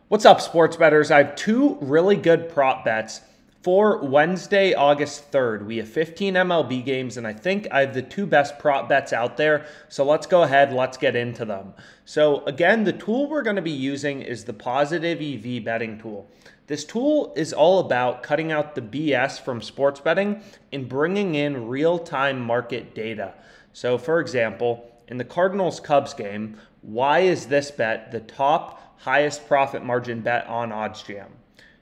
What's up, sports bettors? I have two really good prop bets for Wednesday, August 3rd. We have 15 MLB games, and I think I have the two best prop bets out there. So let's go ahead, let's get into them. So again, the tool we're going to be using is the Positive EV betting tool. This tool is all about cutting out the BS from sports betting and bringing in real-time market data. So for example, in the Cardinals-Cubs game, why is this bet the top highest profit margin bet on OddsJam?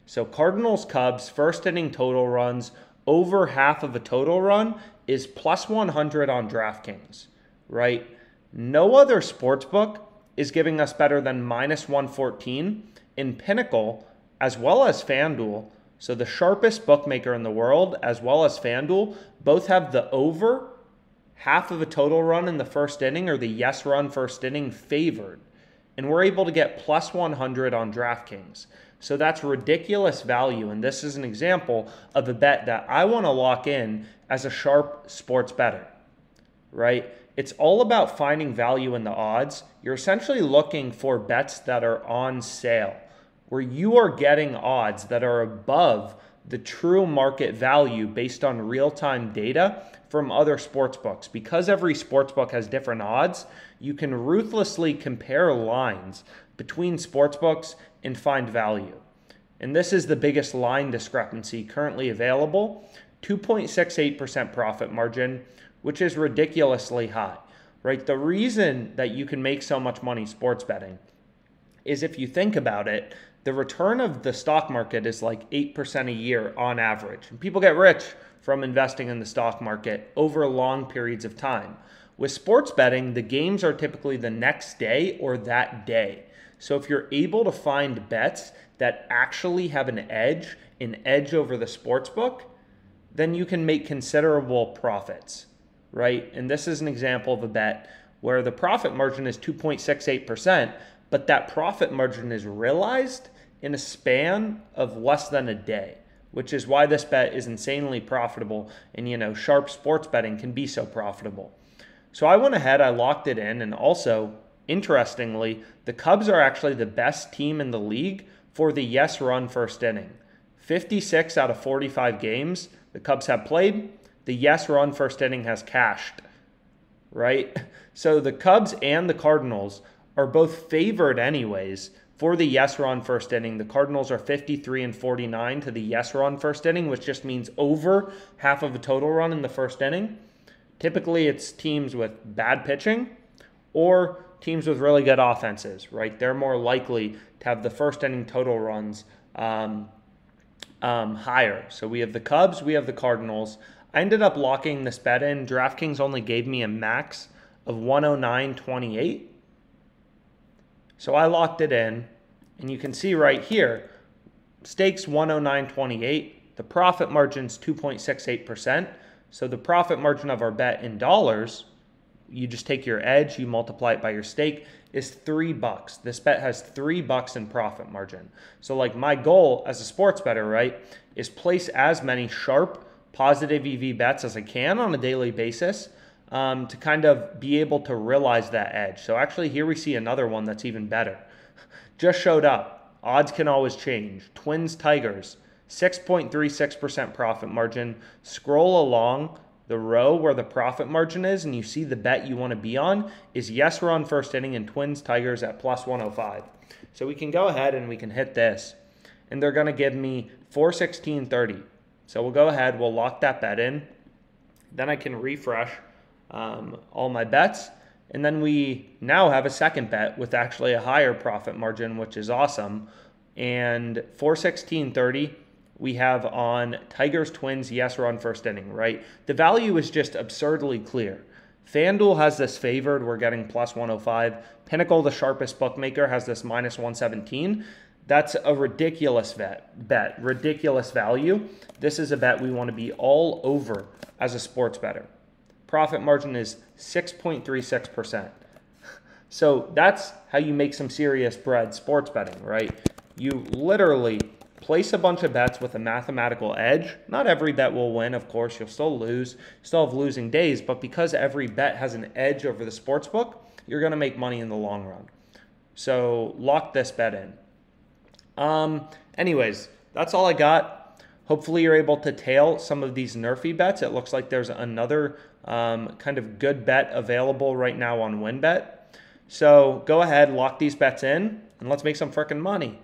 So Cardinals Cubs first inning total runs over half of a total run is plus 100 on DraftKings, right? No other sportsbook is giving us better than minus 114 in Pinnacle as well as FanDuel. So the sharpest bookmaker in the world as well as FanDuel both have the over half of a total run in the first inning or the yes run first inning favored. And we're able to get plus 100 on DraftKings. So that's ridiculous value. And this is an example of a bet that I want to lock in as a sharp sports bettor, right? It's all about finding value in the odds. You're essentially looking for bets that are on sale, where you are getting odds that are above the true market value based on real-time data from other sportsbooks. Because every sportsbook has different odds, you can ruthlessly compare lines between sportsbooks and find value. And this is the biggest line discrepancy currently available, 2.68% profit margin, which is ridiculously high, right? The reason that you can make so much money sports betting is, if you think about it, the return of the stock market is like 8% a year on average. And people get rich from investing in the stock market over long periods of time. With sports betting, the games are typically the next day or that day. So if you're able to find bets that actually have an edge over the sports book, then you can make considerable profits, right? And this is an example of a bet where the profit margin is 2.68%, but that profit margin is realized in a span of less than a day, which is why this bet is insanely profitable. And, sharp sports betting can be so profitable. So I went ahead, I locked it in. And also, interestingly, the Cubs are actually the best team in the league for the yes run first inning. 56 out of 45 games the Cubs have played, the yes run first inning has cashed, right? So the Cubs and the Cardinals are both favored anyways for the yes run first inning. The Cardinals are 53 and 49 to the yes run first inning, which just means over half of a total run in the first inning. Typically, it's teams with bad pitching or teams with really good offenses, right? They're more likely to have the first inning total runs higher. So we have the Cubs, we have the Cardinals. I ended up locking this bet in. DraftKings only gave me a max of 109.28. So I locked it in, and you can see right here, stakes 109.28. The profit margin's 2.68%. So the profit margin of our bet in dollars, you just take your edge, you multiply it by your stake, is $3. This bet has $3 in profit margin. So like my goal as a sports bettor, right, is place as many sharp positive EV bets as I can on a daily basis to kind of be able to realize that edge. So actually here we see another one that's even better. Just showed up. Odds can always change. Twins Tigers, 6.36% profit margin. Scroll along the row where the profit margin is, and you see the bet you want to be on is yes run first inning and Twins Tigers at plus 105. So we can go ahead and we can hit this, and they're going to give me 416.30. So we'll go ahead, we'll lock that bet in. Then I can refresh all my bets, and then we now have a second bet with actually a higher profit margin, which is awesome. And 416.30 we have on Tigers Twins yes run first inning, right? The value is just absurdly clear. FanDuel has this favored, we're getting plus 105. Pinnacle, the sharpest bookmaker, has this minus 117. That's a ridiculous bet, ridiculous value. This is a bet we want to be all over as a sports bettor. Profit margin is 6.36%. So that's how you make some serious bread sports betting, right? You literally place a bunch of bets with a mathematical edge. Not every bet will win, of course. You'll still lose, still have losing days, but because every bet has an edge over the sports book, you're going to make money in the long run. So lock this bet in. Anyways, that's all I got. Hopefully you're able to tail some of these NRFI bets. It looks like there's another kind of good bet available right now on WinBet. So go ahead, lock these bets in, and let's make some freaking money.